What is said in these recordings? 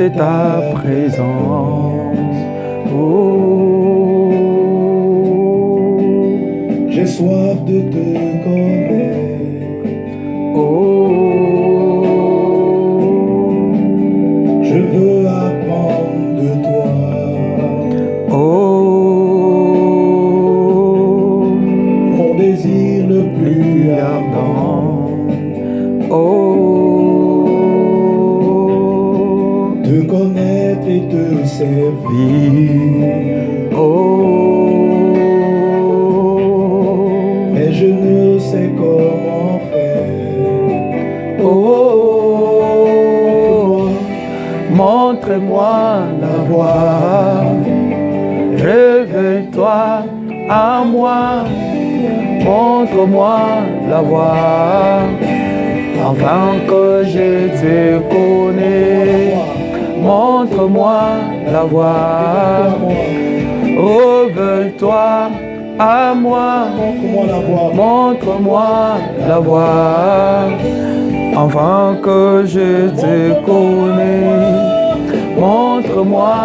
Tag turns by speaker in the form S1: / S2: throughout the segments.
S1: de ta présence. Oh,
S2: j'ai soif de te connaître.
S1: oh,
S2: je veux apprendre de toi.
S1: oh,
S2: Mon désir le plus ardent.
S1: Oh,
S2: te connaître et te servir.
S1: Oh,
S2: mais je ne sais comment faire.
S1: Oh, montre-moi la voie. Révèle-toi à moi. Montre-moi la voie. Afin que je te connaisse, montre-moi la voie. Révèle-toi à moi, montre-moi la voie. Afin que je te connaisse, montre-moi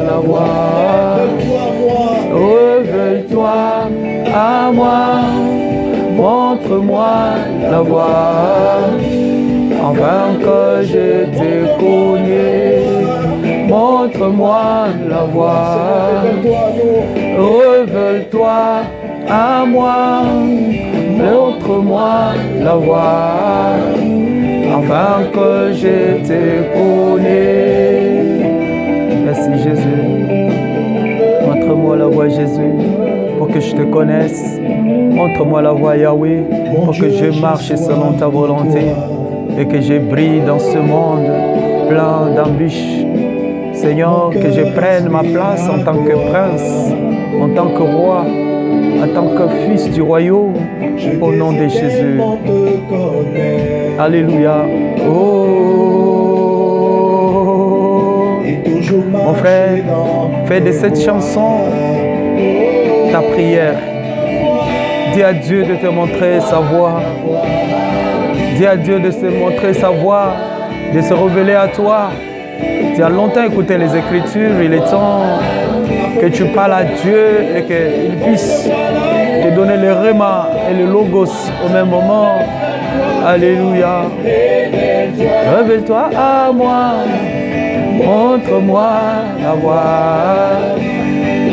S1: la voie. Révèle-toi à moi. Montre-moi la voie, afin que je te connaisse. Montre-moi la voie. Révèle-toi à moi. Montre-moi la voie, afin que je te connaisse. Merci Jésus. Montre-moi la voie Jésus, pour que je te connaisse. Montre-moi la voie Yahweh, pour que je marche selon ta volonté et que je brille dans ce monde plein d'embûches. Seigneur, que je prenne ma place en tant que prince, en tant que roi, en tant que fils du royaume, au nom de Jésus. Alléluia. Oh, mon frère, fais de cette chanson ta prière. Dis à Dieu de te montrer sa voie. Dis à Dieu de te montrer sa voie, de se révéler à toi. Tu as longtemps écouté les Écritures. Il est temps que tu parles à Dieu et qu'il puisse te donner le Réma et le Logos au même moment. Alléluia. Révèle-toi à moi. Montre-moi la voie,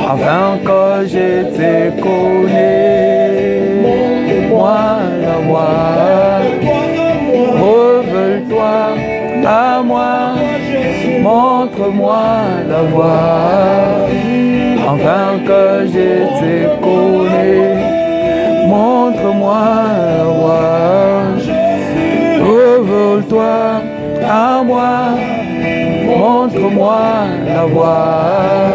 S1: afin que je te connaisse. Montre-moi la voie. Révèle-toi à moi. Montre-moi la voie, afin que je te connaisse. Montre-moi la voie. Révèle-toi à moi. Montre-moi la voie,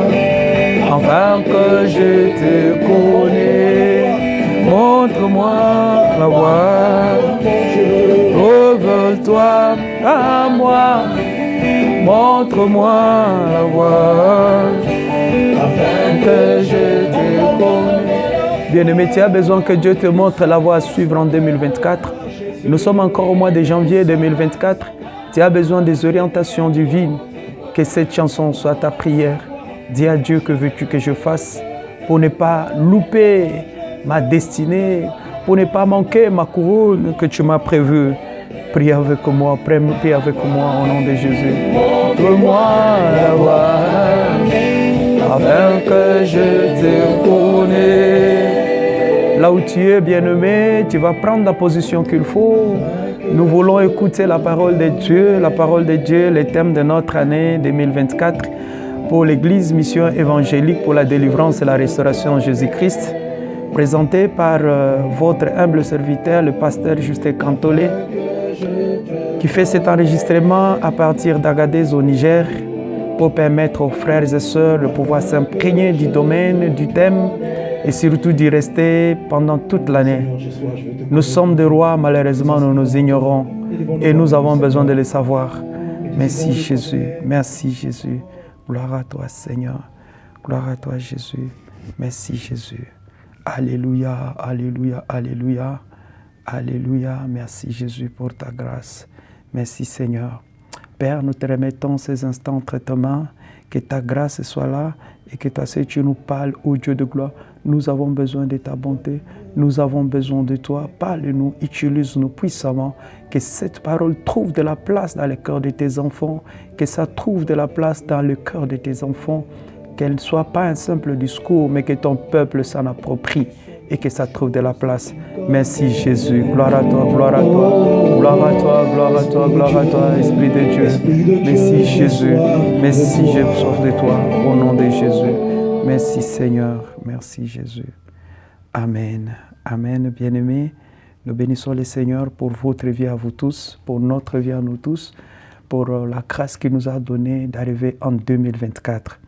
S1: afin que je te connaisse. Montre-moi la voie. Révèle-toi à moi. Montre-moi la voie, afin que je te connaisse. Bien-aimé, tu as besoin que Dieu te montre la voie à suivre en 2024. Nous sommes encore au mois de janvier 2024. Tu as besoin des orientations divines. Que cette chanson soit ta prière. Dis à Dieu que veux-tu que je fasse pour ne pas louper ma destinée, pour ne pas manquer ma couronne que tu m'as prévue. Prie avec moi, prie avec moi au nom de Jésus. Montre-moi la voie, afin que je te connaisse. Là où tu es, bien-aimé, tu vas prendre la position qu'il faut. Nous voulons écouter la parole de Dieu, le thème de notre année 2024 pour l'Église Mission Évangélique pour la délivrance et la restauration de Jésus-Christ, présenté par votre humble serviteur, le pasteur Justin Cantolé, qui fait cet enregistrement à partir d'Agadez au Niger pour permettre aux frères et sœurs de pouvoir s'imprégner du domaine, du thème et surtout d'y rester pendant toute l'année. Nous sommes des rois, malheureusement nous nous ignorons et nous avons besoin de le savoir. Merci Jésus, merci Jésus. Gloire à toi Seigneur, gloire à toi Jésus. Merci Jésus. Alléluia, alléluia, alléluia, alléluia. Merci Jésus pour ta grâce. Merci Seigneur. Père, nous te remettons ces instants entre tes mains, que ta grâce soit là et que toi seul tu nous parles, ô Dieu de gloire. Nous avons besoin de ta bonté, nous avons besoin de toi. Parle-nous, utilise-nous puissamment, que cette parole trouve de la place dans le cœur de tes enfants, que ça trouve de la place dans le cœur de tes enfants, qu'elle ne soit pas un simple discours, mais que ton peuple s'en approprie et que ça trouve de la place. Merci Jésus, gloire à toi, gloire à toi, gloire à toi, gloire à toi, gloire à toi, Esprit de Dieu. Merci Jésus, merci, j'ai soif de toi, au nom de Jésus. Merci Seigneur, merci Jésus. Amen, amen, bien-aimés. Nous bénissons le Seigneur pour votre vie à vous tous, pour notre vie à nous tous, pour la grâce qu'il nous a donnée d'arriver en 2024.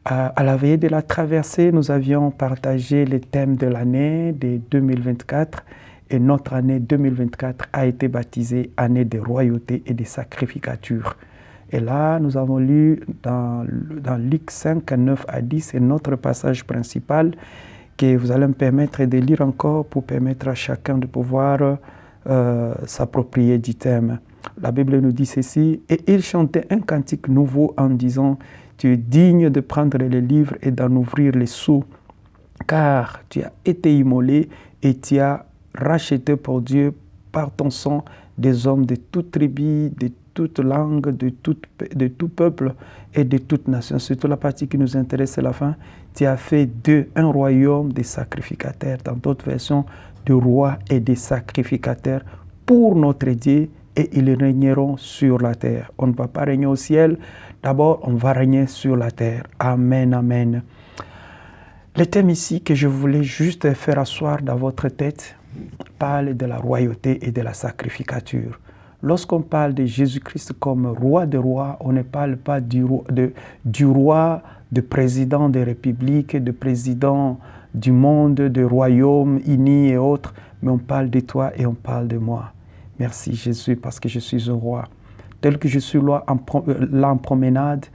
S1: À la veille de la traversée, nous avions partagé les thèmes de l'année de 2024 et notre année 2024 a été baptisée année de royauté et de sacrificature. Et là, nous avons lu dans Luc 5, 9 à 10, c'est notre passage principal que vous allez me permettre de lire encore pour permettre à chacun de pouvoir s'approprier du thème. La Bible nous dit ceci, « Et il chantait un cantique nouveau en disant, « Tu es digne de prendre les livres et d'en ouvrir les sceaux, car tu as été immolé et tu as racheté pour Dieu par ton sang des hommes de toute tribu, de toute langue, de tout peuple et de toute nation. » Surtout la partie qui nous intéresse, c'est la fin. « Tu as fait d'eux un royaume des sacrificateurs. » Dans d'autres versions, de rois et des sacrificateurs pour notre Dieu, et ils régneront sur la terre. On ne va pas régner au ciel, d'abord on va régner sur la terre. Amen, amen. Le thème ici que je voulais juste faire asseoir dans votre tête parle de la royauté et de la sacrificature. Lorsqu'on parle de Jésus-Christ comme roi des rois, on ne parle pas du roi, de président des républiques, de président du monde, de royaumes unis et autres, mais on parle de toi et on parle de moi. Merci Jésus, parce que je suis un roi. Tel que je suis là en promenade,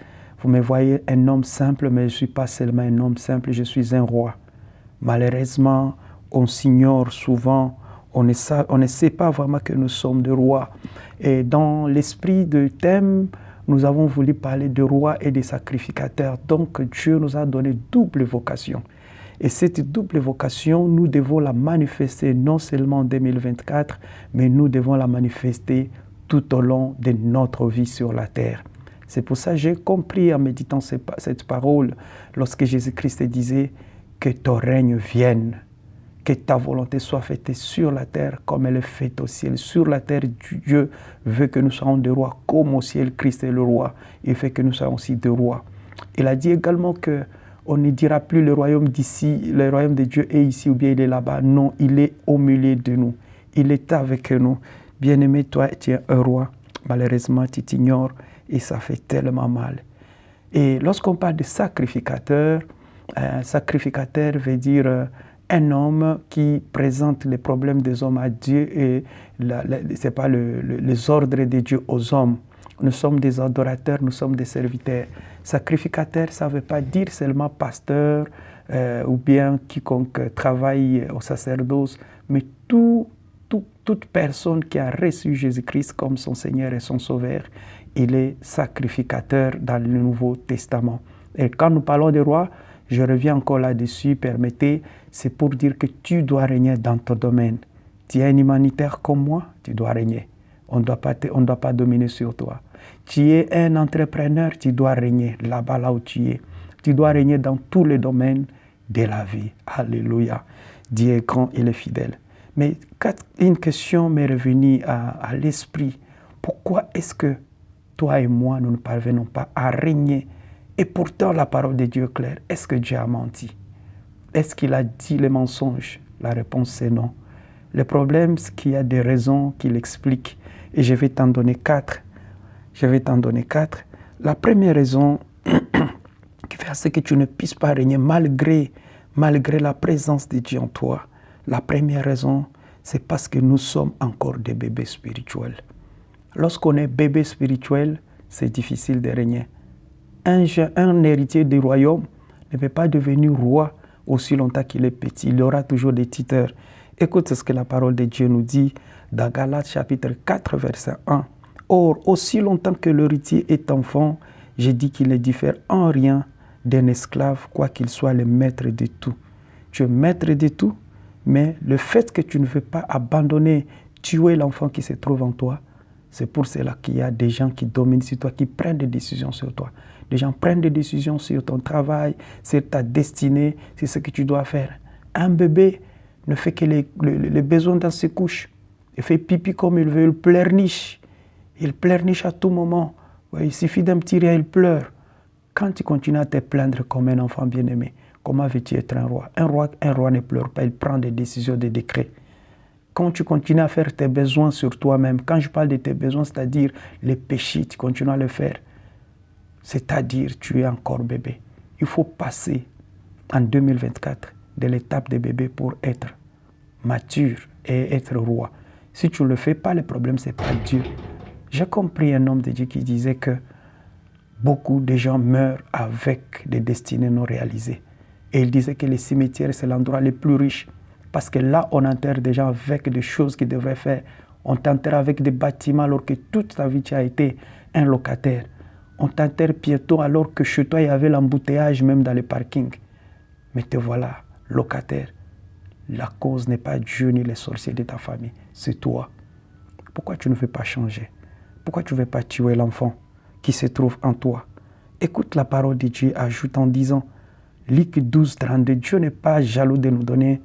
S1: vous me voyez un homme simple, mais je ne suis pas seulement un homme simple, je suis un roi. Malheureusement, on s'ignore souvent, on ne sait pas vraiment que nous sommes des rois. Et dans l'esprit du thème, nous avons voulu parler de rois et de sacrificateurs. Donc Dieu nous a donné double vocation. Et cette double vocation, nous devons la manifester non seulement en 2024, mais nous devons la manifester tout au long de notre vie sur la terre. C'est pour ça que j'ai compris en méditant cette parole, lorsque Jésus-Christ disait que ton règne vienne, que ta volonté soit faite sur la terre comme elle est faite au ciel. Sur la terre, Dieu veut que nous soyons des rois, comme au ciel, Christ est le roi. Il fait que nous soyons aussi des rois. Il a dit également que on ne dira plus le royaume d'ici, le royaume de Dieu est ici ou bien il est là-bas. Non, il est au milieu de nous. Il est avec nous. Bien-aimé, toi, tu es un roi. Malheureusement, tu t'ignores et ça fait tellement mal. Et lorsqu'on parle de sacrificateur, sacrificateur veut dire un homme qui présente les problèmes des hommes à Dieu et ce n'est pas les ordres de Dieu aux hommes. Nous sommes des adorateurs, nous sommes des serviteurs. Sacrificateur, ça ne veut pas dire seulement pasteur ou bien quiconque travaille au sacerdoce, mais toute personne qui a reçu Jésus-Christ comme son Seigneur et son Sauveur, il est sacrificateur dans le Nouveau Testament. Et quand nous parlons des rois, je reviens encore là-dessus, permettez, c'est pour dire que tu dois régner dans ton domaine. Tu es un humanitaire comme moi, tu dois régner. On ne doit pas dominer sur toi. Tu es un entrepreneur, tu dois régner là-bas, là où tu es. Tu dois régner dans tous les domaines de la vie. Alléluia. Dieu est grand, il est fidèle. Mais une question m'est revenue à l'esprit. Pourquoi est-ce que toi et moi, nous ne parvenons pas à régner? Et pourtant, la parole de Dieu est claire. Est-ce que Dieu a menti? Est-ce qu'il a dit les mensonges? La réponse est non. Le problème, c'est qu'il y a des raisons qui l'expliquent. Et je vais t'en donner 4. La première raison qui fait c'est que tu ne puisses pas régner malgré la présence de Dieu en toi. La première raison, c'est parce que nous sommes encore des bébés spirituels. Lorsqu'on est bébé spirituel, c'est difficile de régner. Un héritier du royaume ne peut pas devenir roi aussi longtemps qu'il est petit. Il aura toujours des tuteurs. Écoute ce que la parole de Dieu nous dit dans Galates chapitre 4, verset 1. Or, aussi longtemps que l'héritier est enfant, j'ai dit qu'il ne diffère en rien d'un esclave, quoiqu'il soit le maître de tout. Tu es maître de tout, mais le fait que tu ne veux pas abandonner, tuer l'enfant qui se trouve en toi, c'est pour cela qu'il y a des gens qui dominent sur toi, qui prennent des décisions sur toi. Des gens prennent des décisions sur ton travail, sur ta destinée, sur ce que tu dois faire. Un bébé ne fait que les besoins dans ses couches. Il fait pipi comme il veut, il pleurniche. Il pleurniche à tout moment. Ouais, il suffit d'un petit rien, il pleure. Quand tu continues à te plaindre comme un enfant bien-aimé, comment veux-tu être un roi? Un roi ne pleure pas, il prend des décisions, des décrets. Quand tu continues à faire tes besoins sur toi-même, quand je parle de tes besoins, c'est-à-dire les péchés, tu continues à le faire. C'est-à-dire, tu es encore bébé. Il faut passer en 2024 de l'étape de bébé pour être mature et être roi. Si tu ne le fais pas, le problème, ce n'est pas Dieu. J'ai compris un homme de Dieu qui disait que beaucoup de gens meurent avec des destinées non réalisées. Et il disait que les cimetières, c'est l'endroit le plus riche. Parce que là, on enterre des gens avec des choses qu'ils devraient faire. On t'enterre avec des bâtiments alors que toute ta vie, tu as été un locataire. On t'enterre bientôt alors que chez toi, il y avait l'embouteillage même dans les parkings. Mais te voilà, locataire. La cause n'est pas Dieu ni les sorciers de ta famille, c'est toi. Pourquoi tu ne veux pas changer? Pourquoi tu ne veux pas tuer l'enfant qui se trouve en toi? Écoute la parole de Dieu, ajoute en disant, Luc 12, 32, Dieu n'est pas jaloux de nous donner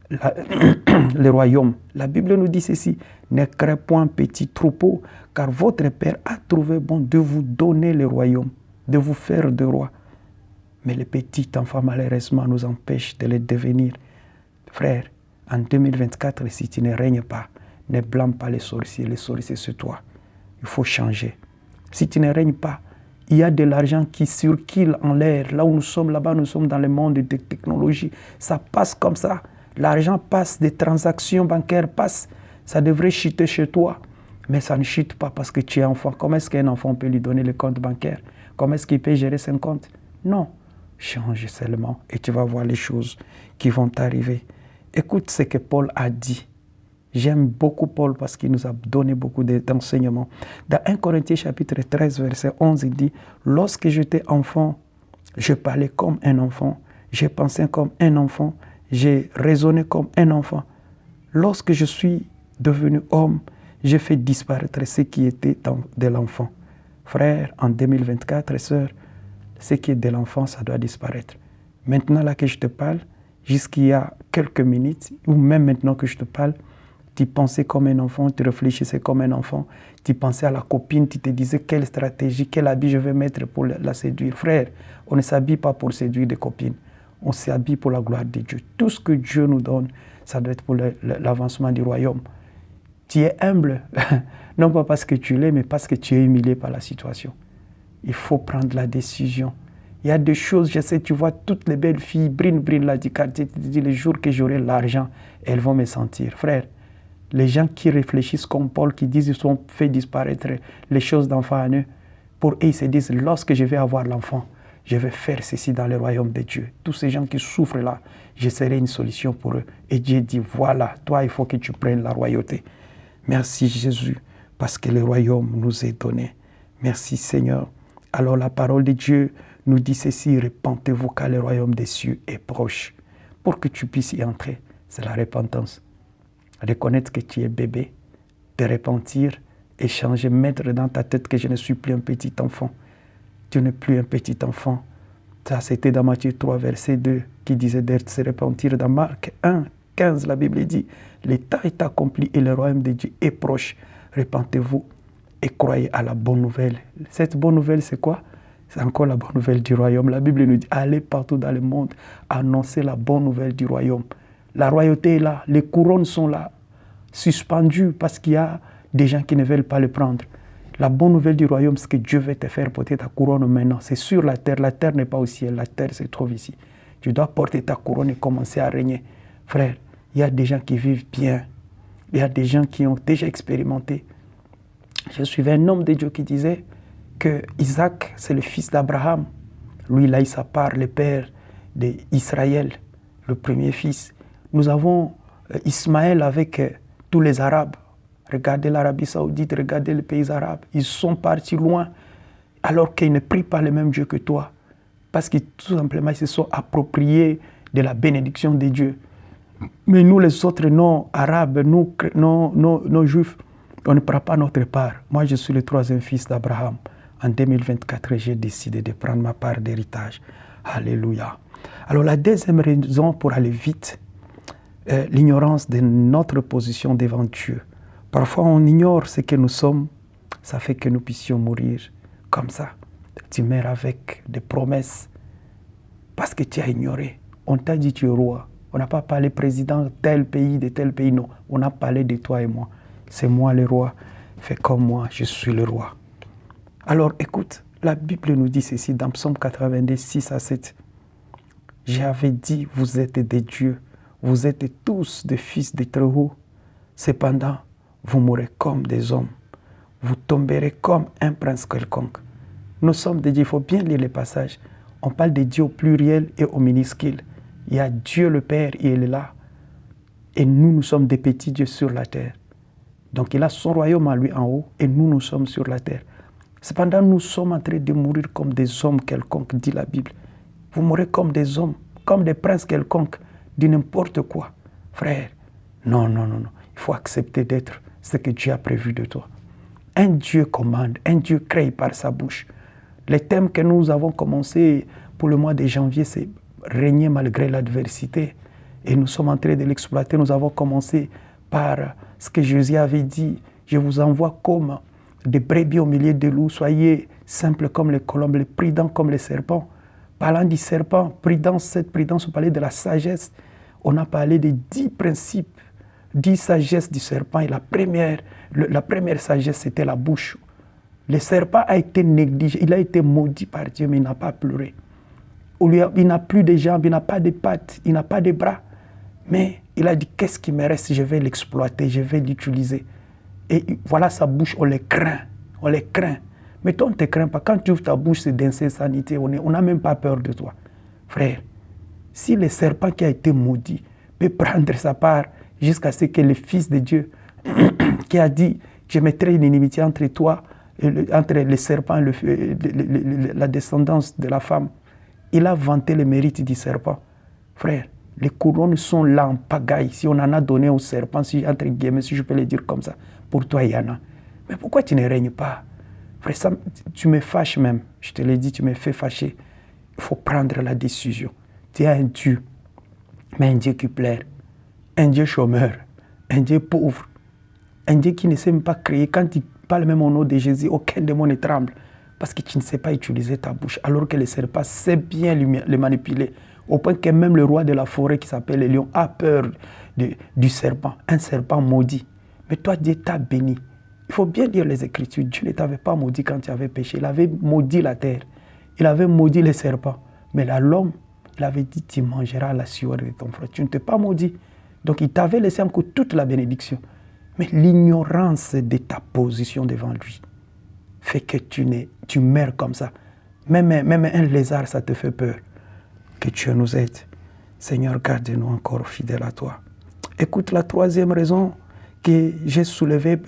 S1: le royaume. La Bible nous dit ceci, ne crée point petit troupeau, car votre Père a trouvé bon de vous donner le royaume, de vous faire de roi. Mais les petits enfants, malheureusement, nous empêchent de les devenir. Frère, en 2024, si tu ne règnes pas, ne blâme pas les sorciers c'est toi. Il faut changer. Si tu ne règnes pas, il y a de l'argent qui circule en l'air. Là où nous sommes, là-bas, nous sommes dans le monde des technologies. Ça passe comme ça. L'argent passe, des transactions bancaires passent. Ça devrait chuter chez toi. Mais ça ne chute pas parce que tu es enfant. Comment est-ce qu'un enfant peut lui donner le compte bancaire? Comment est-ce qu'il peut gérer son compte? Non. Change seulement et tu vas voir les choses qui vont t'arriver. Écoute ce que Paul a dit. J'aime beaucoup Paul parce qu'il nous a donné beaucoup d'enseignements. Dans 1 Corinthiens chapitre 13, verset 11, il dit « Lorsque j'étais enfant, je parlais comme un enfant, j'ai pensé comme un enfant, j'ai raisonné comme un enfant. Lorsque je suis devenu homme, j'ai fait disparaître ce qui était de l'enfant. » Frère, en 2024, sœur, ce qui est de l'enfant, ça doit disparaître. Maintenant, là que je te parle, jusqu'il y a quelques minutes, ou même maintenant que je te parle, tu pensais comme un enfant, tu réfléchissais comme un enfant, tu pensais à la copine, tu te disais quelle stratégie, quel habit je vais mettre pour la séduire. Frère, on ne s'habille pas pour séduire des copines, on s'habille pour la gloire de Dieu. Tout ce que Dieu nous donne, ça doit être pour l'avancement du royaume. Tu es humble, non pas parce que tu l'es, mais parce que tu es humilié par la situation. Il faut prendre la décision. Il y a des choses, je sais, tu vois toutes les belles filles, brille là du quartier, tu te dis, le jour que j'aurai l'argent, elles vont me sentir. Frère, les gens qui réfléchissent comme Paul, qui disent qu'ils ont fait disparaître les choses d'enfant en eux, pour eux, ils se disent, lorsque je vais avoir l'enfant, je vais faire ceci dans le royaume de Dieu. Tous ces gens qui souffrent là, je serai une solution pour eux. Et Dieu dit, voilà, toi, il faut que tu prennes la royauté. Merci Jésus, parce que le royaume nous est donné. Merci Seigneur. Alors la parole de Dieu nous dit ceci, repentez-vous car le royaume des cieux est proche. Pour que tu puisses y entrer, c'est la repentance. Reconnaître que tu es bébé, te repentir et changer, mettre dans ta tête que je ne suis plus un petit enfant. Tu n'es plus un petit enfant. Ça, c'était dans Matthieu 3, verset 2, qui disait de se repentir. Dans Marc 1, 15, la Bible dit, le temps est accompli et le royaume de Dieu est proche. Repentez-vous et croyez à la bonne nouvelle. Cette bonne nouvelle, c'est quoi? C'est encore la bonne nouvelle du royaume. La Bible nous dit, allez partout dans le monde, annoncer la bonne nouvelle du royaume. La royauté est là, les couronnes sont là, suspendues parce qu'il y a des gens qui ne veulent pas le prendre. La bonne nouvelle du royaume, c'est que Dieu veut te faire porter ta couronne maintenant. C'est sur la terre n'est pas au ciel, la terre se trouve ici. Tu dois porter ta couronne et commencer à régner. Frère, il y a des gens qui vivent bien, il y a des gens qui ont déjà expérimenté. Je suivais un homme de Dieu qui disait que Isaac, c'est le fils d'Abraham. Lui, là, il s'appare le père d'Israël, le premier fils. Nous avons Ismaël avec tous les Arabes. Regardez l'Arabie Saoudite, regardez les pays arabes. Ils sont partis loin alors qu'ils ne prient pas le même Dieu que toi. Parce que tout simplement, ils se sont appropriés de la bénédiction de Dieu. Mais nous, les autres non-arabes, nous, non-juifs, on ne prend pas notre part. Moi, je suis le troisième fils d'Abraham. En 2024, j'ai décidé de prendre ma part d'héritage. Alléluia. Alors, la deuxième raison pour aller vite, l'ignorance de notre position devant Dieu. Parfois, on ignore ce que nous sommes. Ça fait que nous puissions mourir comme ça. Tu meurs avec des promesses parce que tu as ignoré. On t'a dit tu es roi. On n'a pas parlé président de tel pays, non. On a parlé de toi et moi. C'est moi le roi. Fais comme moi, je suis le roi. Alors écoute, la Bible nous dit ceci dans Psaume 92, 6 à 7. J'avais dit, vous êtes des dieux, vous êtes tous des fils des Très-Hauts. Cependant, vous mourrez comme des hommes. Vous tomberez comme un prince quelconque. Nous sommes des dieux, il faut bien lire les passages. On parle de Dieu au pluriel et au minuscule. Il y a Dieu le Père, il est là. Et nous, nous sommes des petits dieux sur la terre. Donc il a son royaume à lui en haut et nous, nous sommes sur la terre. Cependant, nous sommes en train de mourir comme des hommes quelconques, dit la Bible. Vous mourrez comme des hommes, comme des princes quelconques, dit n'importe quoi. Frère, non. Il faut accepter d'être ce que Dieu a prévu de toi. Un Dieu commande, un Dieu crée par sa bouche. Les thèmes que nous avons commencé pour le mois de janvier, c'est régner malgré l'adversité. Et nous sommes en train de l'exploiter. Nous avons commencé par ce que Jésus avait dit. Je vous envoie comme des brebis au milieu des loups. Soyez simples comme les colombes, les prudents comme les serpents. Parlant du serpent, prudence, cette prudence, on parlait de la sagesse. On a parlé des 10 principes, 10 sagesses du serpent. Et la première sagesse, c'était la bouche. Le serpent a été négligé, il a été maudit par Dieu, mais il n'a pas pleuré. Il n'a plus de jambes, il n'a pas de pattes, il n'a pas de bras. Mais il a dit, qu'est-ce qui me reste? Je vais l'exploiter, je vais l'utiliser. Et voilà sa bouche, on les craint. Mais toi, on ne te craint pas. Quand tu ouvres ta bouche, c'est d'insanité. On n'a même pas peur de toi. Frère, si le serpent qui a été maudit peut prendre sa part jusqu'à ce que le Fils de Dieu, qui a dit, je mettrai une inimitié entre toi, entre le serpent et la descendance de la femme, il a vanté le mérite du serpent. Frère, les couronnes sont là en pagaille. Si on en a donné au serpent, si, entre guillemets, si je peux le dire comme ça, pour toi, il y en a. Mais pourquoi tu ne règnes pas? Frère, ça, tu me fâches même. Je te l'ai dit, tu me fais fâcher. Il faut prendre la décision. Tu es un Dieu, mais un Dieu qui plaire, un Dieu chômeur, un Dieu pauvre, un Dieu qui ne sait même pas créer. Quand il parle même au nom de Jésus, aucun démon ne tremble. Parce que tu ne sais pas utiliser ta bouche, alors que le serpent sait bien le manipuler. Au point que même le roi de la forêt qui s'appelle le lion a peur du serpent, un serpent maudit. Mais toi, Dieu t'a béni. Il faut bien lire les Écritures. Dieu ne t'avait pas maudit quand tu avais péché. Il avait maudit la terre. Il avait maudit les serpents. Mais là, l'homme, il avait dit, tu mangeras la sueur de ton frère. Tu ne t'es pas maudit. Donc, il t'avait laissé encore toute la bénédiction. Mais l'ignorance de ta position devant lui fait que tu meurs comme ça. Même un lézard, ça te fait peur. Que Dieu nous aide. Seigneur, garde-nous encore fidèles à toi. Écoute, la troisième raison que j'ai soulevée,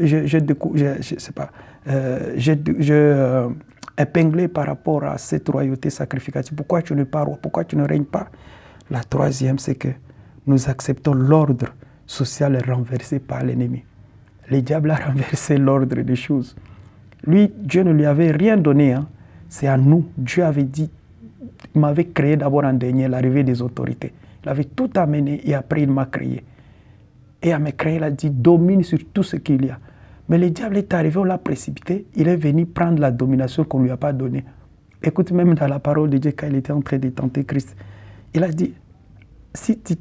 S1: épinglée par rapport à cette royauté sacrificative. Pourquoi tu n'es pas roi? Pourquoi tu ne règnes pas? La troisième, c'est que nous acceptons l'ordre social renversé par l'ennemi. Le diable a renversé l'ordre des choses. Lui, Dieu ne lui avait rien donné. C'est à nous. Dieu avait dit, il m'avait créé d'abord en dernier, l'arrivée des autorités. Il avait tout amené et après il m'a créé. Et à me créer, il a dit, domine sur tout ce qu'il y a. Mais le diable est arrivé, on l'a précipité. Il est venu prendre la domination qu'on ne lui a pas donnée. Écoute, même dans la parole de Dieu, quand il était en train de tenter Christ, il a dit, si tu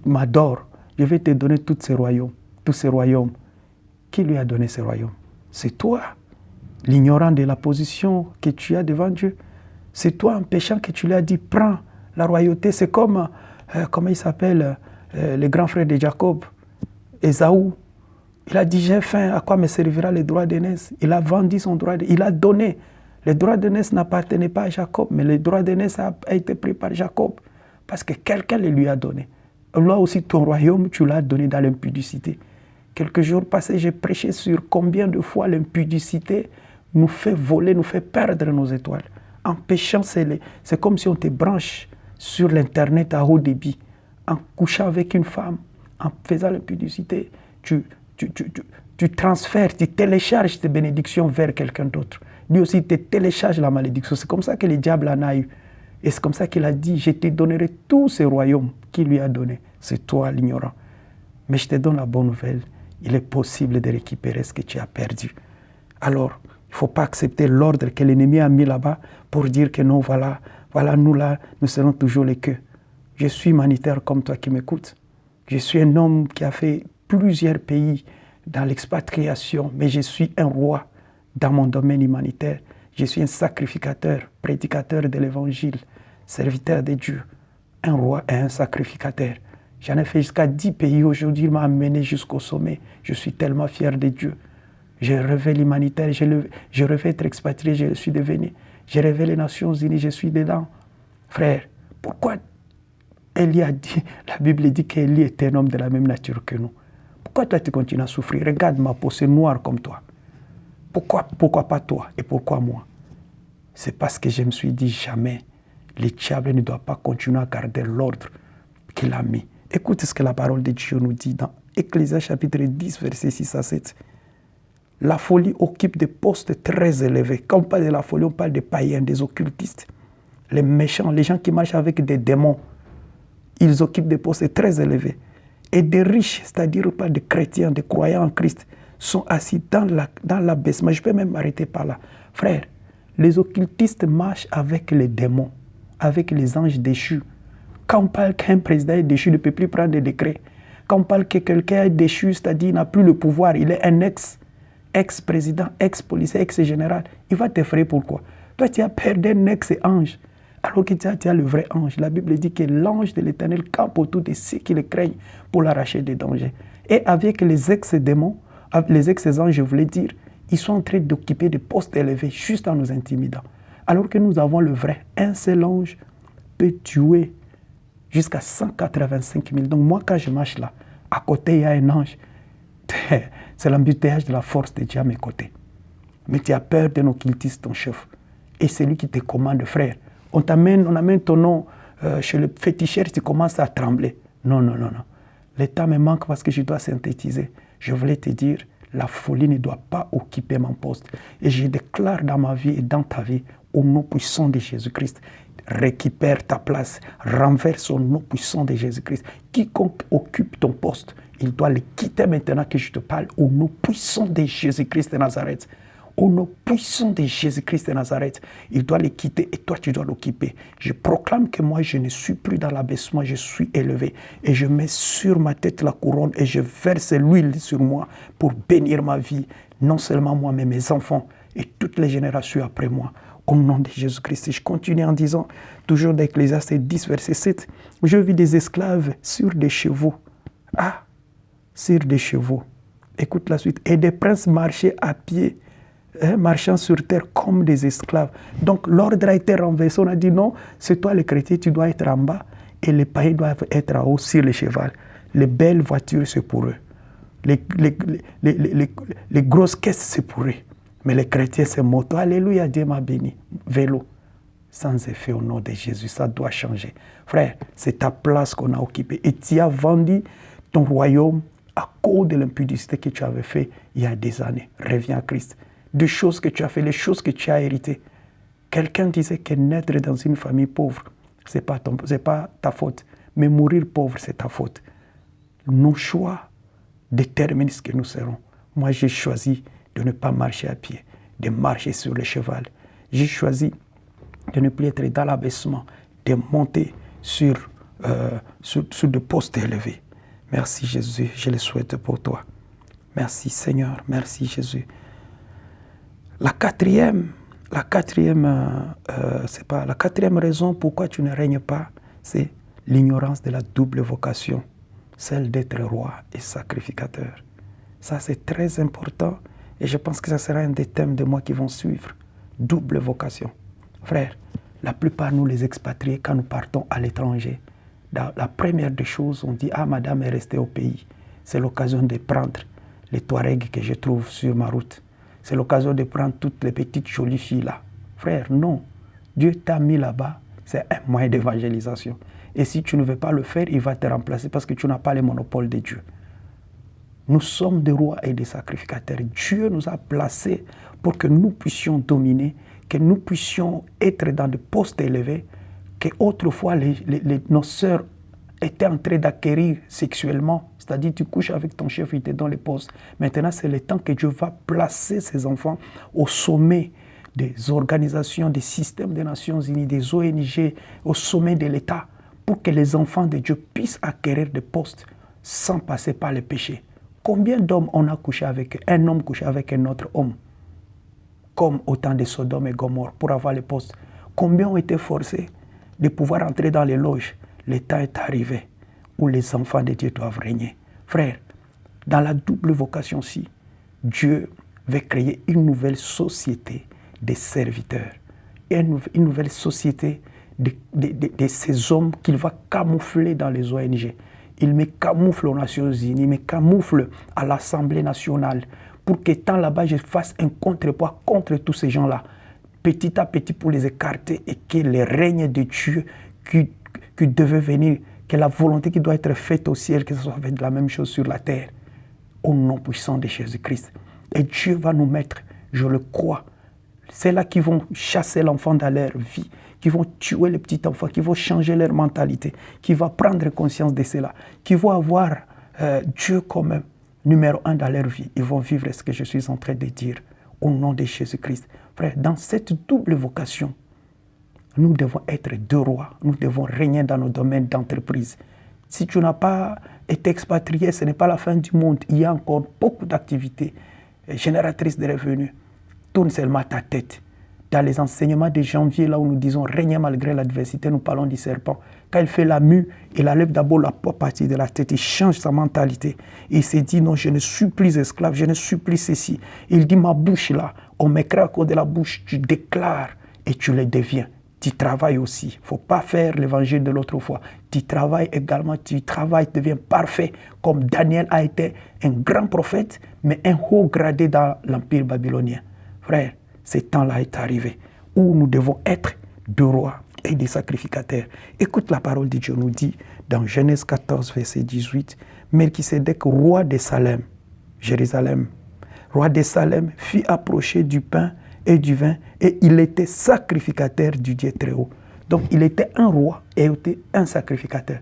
S1: m'adores, je vais te donner tous ces royaumes. Qui lui a donné ces royaumes? C'est toi, l'ignorant de la position que tu as devant Dieu. C'est toi, en péchant, que tu lui as dit, prends la royauté. C'est comme, comment il s'appelle, le grand frère de Jacob, Ésaü. Il a dit, j'ai faim, à quoi me servira le droit d'aînesse? Il a vendu son droit, il a donné. Le droit d'aînesse n'appartenait pas à Jacob, mais le droit d'aînesse a été pris par Jacob, parce que quelqu'un le lui a donné. Là aussi, ton royaume, tu l'as donné dans l'impudicité. Quelques jours passés, j'ai prêché sur combien de fois l'impudicité nous fait voler, nous fait perdre nos étoiles. En péchant, c'est comme si on te branche sur l'Internet à haut débit. En couchant avec une femme, en faisant l'impudicité, tu transfères, tu télécharges tes bénédictions vers quelqu'un d'autre. Lui aussi, te télécharge la malédiction. C'est comme ça que le diable en a eu. Et c'est comme ça qu'il a dit, je te donnerai tous ces royaumes qu'il lui a donnés. C'est toi l'ignorant. Mais je te donne la bonne nouvelle. Il est possible de récupérer ce que tu as perdu. Alors, il ne faut pas accepter l'ordre que l'ennemi a mis là-bas pour dire que non, voilà, nous là, nous serons toujours les queues. Je suis humanitaire comme toi qui m'écoutes. Je suis un homme qui a fait plusieurs pays dans l'expatriation, mais je suis un roi dans mon domaine humanitaire. Je suis un sacrificateur, prédicateur de l'évangile, serviteur de Dieu, un roi et un sacrificateur. J'en ai fait jusqu'à 10 pays aujourd'hui, il m'a amené jusqu'au sommet. Je suis tellement fier de Dieu. J'ai rêvé l'humanitaire, je rêvais être expatrié, je le suis devenu. J'ai rêvé les Nations Unies, je suis dedans. Frère, pourquoi Élie a dit, la Bible dit qu'Élie est un homme de la même nature que nous. Pourquoi toi tu continues à souffrir? Regarde ma peau, c'est noir comme toi. Pourquoi pas toi et pourquoi moi? C'est parce que je me suis dit jamais, le diable ne doit pas continuer à garder l'ordre qu'il a mis. Écoute ce que la parole de Dieu nous dit dans Ecclésiaste chapitre 10, versets 6 à 7. La folie occupe des postes très élevés. Quand on parle de la folie, on parle des païens, des occultistes. Les méchants, les gens qui marchent avec des démons, ils occupent des postes très élevés. Et des riches, c'est-à-dire pas des chrétiens, des croyants en Christ, sont assis dans l'abaissement. Je peux même m'arrêter par là. Frère, les occultistes marchent avec les démons, avec les anges déchus. Quand on parle qu'un président est déchu, il ne peut plus prendre des décrets. Quand on parle que quelqu'un est déchu, c'est-à-dire qu'il n'a plus le pouvoir, il est un ex-président, ex-policier, ex-général, il va t'effrayer pourquoi? Toi, tu as perdu un ex-ange, alors que tu as le vrai ange. La Bible dit que l'ange de l'Éternel campe autour de ceux qui le craignent pour l'arracher des dangers. Et avec les ex-démons, les ex-anges, je voulais dire, ils sont en train d'occuper des postes élevés juste en nous intimidant. Alors que nous avons le vrai. Un seul ange peut tuer jusqu'à 185 000. Donc moi, quand je marche là, à côté, il y a un ange. C'est l'embouteillage de la force de Dieu à mes côtés. Mais tu as peur d'un occultiste, ton chef. Et c'est lui qui te commande, frère. On amène ton nom chez le féticheur, tu commences à trembler. Non. Le temps me manque parce que je dois synthétiser. Je voulais te dire, la folie ne doit pas occuper mon poste. Et je déclare dans ma vie et dans ta vie, au nom puissant de Jésus-Christ, récupère ta place, renverse au nom puissant de Jésus-Christ. Quiconque occupe ton poste, il doit le quitter maintenant que je te parle, au nom puissant de Jésus-Christ de Nazareth. Au nom puissant de Jésus-Christ de Nazareth, il doit le quitter et toi tu dois l'occuper. Je proclame que moi je ne suis plus dans l'abaissement, je suis élevé. Et je mets sur ma tête la couronne et je verse l'huile sur moi pour bénir ma vie, non seulement moi mais mes enfants et toutes les générations après moi. Au nom de Jésus-Christ, je continue en disant, toujours dans Ecclésiaste 10, verset 7, je vis des esclaves sur des chevaux. Ah, sur des chevaux. Écoute la suite. Et des princes marchaient à pied, marchant sur terre comme des esclaves. Donc l'ordre a été renversé. On a dit non, c'est toi le chrétien, tu dois être en bas et les païens doivent être en haut sur le cheval. Les belles voitures, c'est pour eux. Les grosses caisses, c'est pour eux. Mais les chrétiens, c'est moto. Alléluia, Dieu m'a béni. Vélo. Sans effet au nom de Jésus, ça doit changer. Frère, c'est ta place qu'on a occupée. Et tu as vendu ton royaume à cause de l'impudicité que tu avais fait il y a des années. Reviens à Christ. Des choses que tu as fait, les choses que tu as héritées. Quelqu'un disait que naître dans une famille pauvre, ce n'est pas ta faute. Mais mourir pauvre, c'est ta faute. Nos choix déterminent ce que nous serons. Moi, j'ai choisi de ne pas marcher à pied, de marcher sur le cheval. J'ai choisi de ne plus être dans l'abaissement, de monter sur des postes élevés. Merci Jésus, je le souhaite pour toi. Merci Seigneur, merci Jésus. La quatrième raison pourquoi tu ne règnes pas, c'est l'ignorance de la double vocation, celle d'être roi et sacrificateur. Ça, c'est très important et je pense que ça sera un des thèmes de mois qui vont suivre. Double vocation. Frère, la plupart nous les expatriés, quand nous partons à l'étranger, la première des choses, on dit « Ah, madame est restée au pays. » C'est l'occasion de prendre les Touaregs que je trouve sur ma route. C'est l'occasion de prendre toutes les petites jolies filles là. Frère, non. Dieu t'a mis là-bas, c'est un moyen d'évangélisation. Et si tu ne veux pas le faire, il va te remplacer parce que tu n'as pas le monopole de Dieu. Nous sommes des rois et des sacrificateurs. Dieu nous a placés pour que nous puissions dominer, que nous puissions être dans des postes élevés, que autrefois nos sœurs étaient en train d'acquérir sexuellement. C'est-à-dire tu couches avec ton chef, il te donne les postes. Maintenant, c'est le temps que Dieu va placer ses enfants au sommet des organisations, des systèmes des Nations Unies, des ONG, au sommet de l'État, pour que les enfants de Dieu puissent acquérir des postes sans passer par le péché. Combien d'hommes on a couché avec eux? Un homme couché avec un autre homme, comme au temps de Sodome et Gomorrhe, pour avoir les postes. Combien ont été forcés de pouvoir entrer dans les loges? Le temps est arrivé où les enfants de Dieu doivent régner. Frère, dans la double vocation-ci, Dieu veut créer une nouvelle société des serviteurs, une nouvelle société de ces hommes qu'il va camoufler dans les ONG. Il me camoufle aux Nations Unies, il me camoufle à l'Assemblée nationale pour que tant là-bas je fasse un contrepoids contre tous ces gens-là, petit à petit pour les écarter et que le règne de Dieu qui devait venir, que la volonté qui doit être faite au ciel, que ce soit fait de la même chose sur la terre, au nom puissant de Jésus-Christ. Et Dieu va nous mettre, je le crois, c'est là qui vont chasser l'enfant dans leur vie, qui vont tuer les petits enfants, qui vont changer leur mentalité, qui vont prendre conscience de cela, qui vont avoir Dieu comme numéro 1 dans leur vie. Ils vont vivre ce que je suis en train de dire au nom de Jésus-Christ. Frère, dans cette double vocation, nous devons être deux rois, nous devons régner dans nos domaines d'entreprise. Si tu n'as pas été expatrié, ce n'est pas la fin du monde. Il y a encore beaucoup d'activités génératrices de revenus. Tourne seulement ta tête. Dans les enseignements de janvier, là où nous disons régner malgré l'adversité, nous parlons du serpent. Quand il fait la mue, il enlève d'abord la peau à partir de la tête, il change sa mentalité. Il se dit non, je ne suis plus esclave, je ne suis plus ceci. Il dit ma bouche là, on m'écrit à cause de la bouche, tu déclares et tu le deviens. Tu travailles aussi. Il ne faut pas faire l'évangile de l'autre fois. Tu travailles également, tu travailles, tu deviens parfait, comme Daniel a été un grand prophète, mais un haut gradé dans l'empire babylonien. Frère, ce temps-là est arrivé où nous devons être deux rois et des sacrificateurs. Écoute la parole de Dieu nous dit dans Genèse 14, verset 18, Melchisédek, roi de Salem, Jérusalem, roi de Salem, fit approcher du pain et du vin, et il était sacrificateur du Dieu très haut. Donc il était un roi et il était un sacrificateur.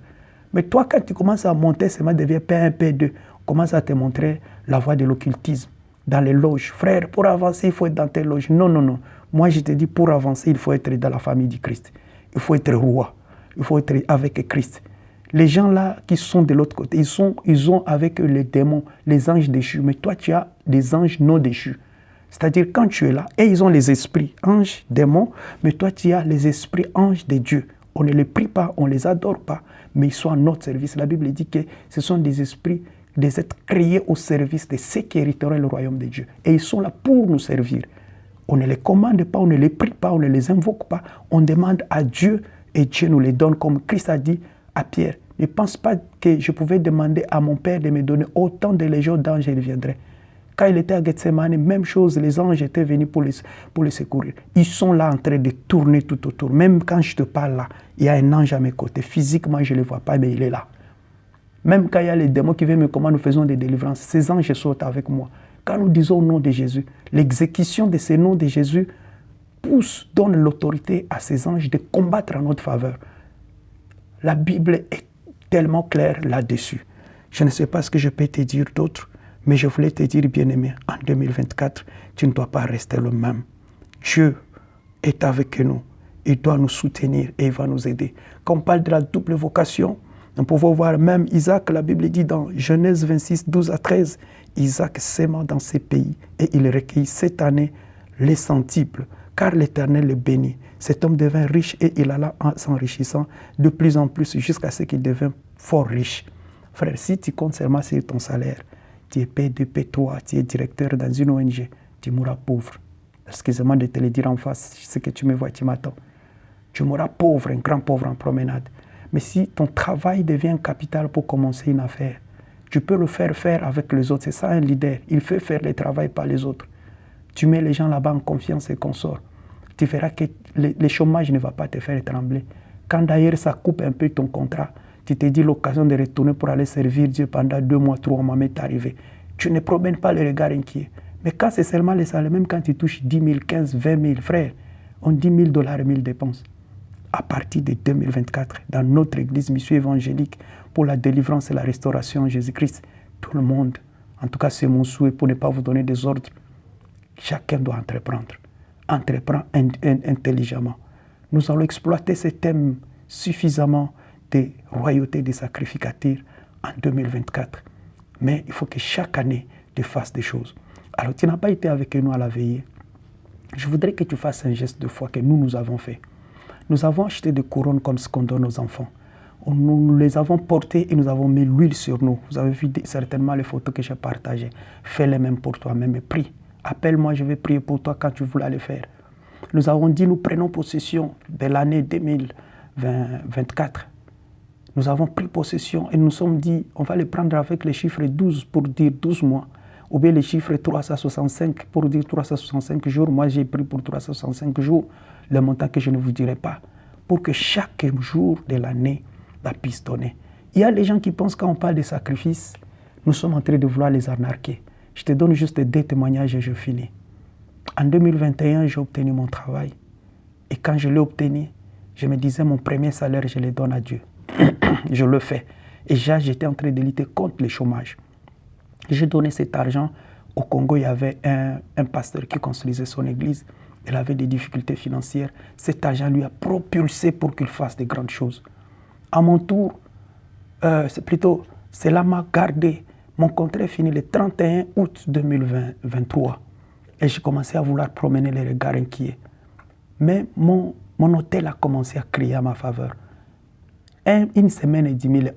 S1: Mais toi, quand tu commences à monter, ça devient P1, P2, commence à te montrer la voie de l'occultisme dans les loges. Frère, pour avancer, il faut être dans tes loges. Non, non, non. Moi, je te dis, pour avancer, il faut être dans la famille du Christ. Il faut être roi. Il faut être avec Christ. Les gens là qui sont de l'autre côté, ils ont avec eux les démons, les anges déchus. Mais toi, tu as des anges non déchus. C'est-à-dire, quand tu es là, et ils ont les esprits anges, démons, mais toi, tu as les esprits anges de Dieu. On ne les prie pas, on ne les adore pas, mais ils sont à notre service. La Bible dit que ce sont des esprits, des êtres créés au service de ceux qui hériteraient le royaume de Dieu. Et ils sont là pour nous servir. On ne les commande pas, on ne les prie pas, on ne les invoque pas. On demande à Dieu et Dieu nous les donne, comme Christ a dit à Pierre. Ne pense pas que je pouvais demander à mon Père de me donner autant de légions d'anges et il viendrait. Quand il était à Gethsemane, même chose, les anges étaient venus pour les secourir. Ils sont là en train de tourner tout autour. Même quand je te parle là, il y a un ange à mes côtés. Physiquement, je ne le vois pas, mais il est là. Même quand il y a les démons qui viennent me comment nous faisons des délivrances, ces anges sautent avec moi. Quand nous disons au nom de Jésus, l'exécution de ces noms de Jésus donne l'autorité à ces anges de combattre en notre faveur. La Bible est tellement claire là-dessus. Je ne sais pas ce que je peux te dire d'autre, mais je voulais te dire, bien-aimé, en 2024, tu ne dois pas rester le même. Dieu est avec nous. Il doit nous soutenir et il va nous aider. Quand on parle de la double vocation, nous pouvons voir même Isaac, la Bible dit dans Genèse 26, 12 à 13, Isaac s'aima dans ses pays et il recueillit cette année les centuples, car l'Éternel le bénit. Cet homme devint riche et il alla en s'enrichissant de plus en plus jusqu'à ce qu'il devint fort riche. Frère, si tu comptes seulement sur ton salaire, tu es P2, P3, tu es directeur dans une ONG, tu mourras pauvre. Excusez-moi de te le dire en face, je sais que tu me vois, tu m'attends. Tu mourras pauvre, un grand pauvre en promenade. Mais si ton travail devient un capital pour commencer une affaire, Tu peux le faire avec les autres. C'est ça un leader. Il fait faire le travail par les autres. Tu mets les gens là-bas en confiance et consort. Tu verras que le chômage ne va pas te faire trembler. Quand d'ailleurs ça coupe un peu ton contrat, tu te dis l'occasion de retourner pour aller servir Dieu pendant 2 mois, 3 mois, m'est arrivé. Tu ne promènes pas le regard inquiet. Mais quand c'est seulement les salaires, même quand tu touches 10 000, 15 000, 20 000, frère, on dit $1000 et 1000 dépenses. À partir de 2024, dans notre église mission évangélique pour la délivrance et la restauration en Jésus-Christ, tout le monde, en tout cas c'est mon souhait pour ne pas vous donner des ordres, chacun doit entreprendre. Entreprend intelligemment. Nous allons exploiter ce thème suffisamment de royauté des sacrificateurs en 2024. Mais il faut que chaque année, tu fasses des choses. Alors, tu n'as pas été avec nous à la veillée. Je voudrais que tu fasses un geste de foi que nous avons fait. Nous avons acheté des couronnes comme ce qu'on donne aux enfants. Nous les avons portées et nous avons mis l'huile sur nous. Vous avez vu certainement les photos que j'ai partagées. Fais les mêmes pour toi-même et prie. Appelle-moi, je vais prier pour toi quand tu voulais le faire. Nous avons dit, nous prenons possession de l'année 2024. Nous avons pris possession et nous sommes dit, on va le prendre avec les chiffres 12 pour dire 12 mois. Ou bien les chiffres 365 pour dire 365 jours. Moi, j'ai pris pour 365 jours le montant que je ne vous dirai pas. Pour que chaque jour de l'année la puisse donner. Il y a les gens qui pensent quand on parle de sacrifice, nous sommes en train de vouloir les arnaquer. Je te donne juste 2 témoignages et je finis. En 2021, j'ai obtenu mon travail. Et quand je l'ai obtenu, je me disais, mon premier salaire, je le donne à Dieu. Je le fais. Et j'étais en train de lutter contre le chômage. J'ai donné cet argent. Au Congo, il y avait un pasteur qui construisait son église. Il avait des difficultés financières. Cet argent lui a propulsé pour qu'il fasse de grandes choses. À mon tour, cela m'a gardé. Mon contrat est fini le 31 août 2023. Et j'ai commencé à vouloir promener les regards inquiets. Mais mon hôtel a commencé à crier à ma faveur. Une semaine et demie, le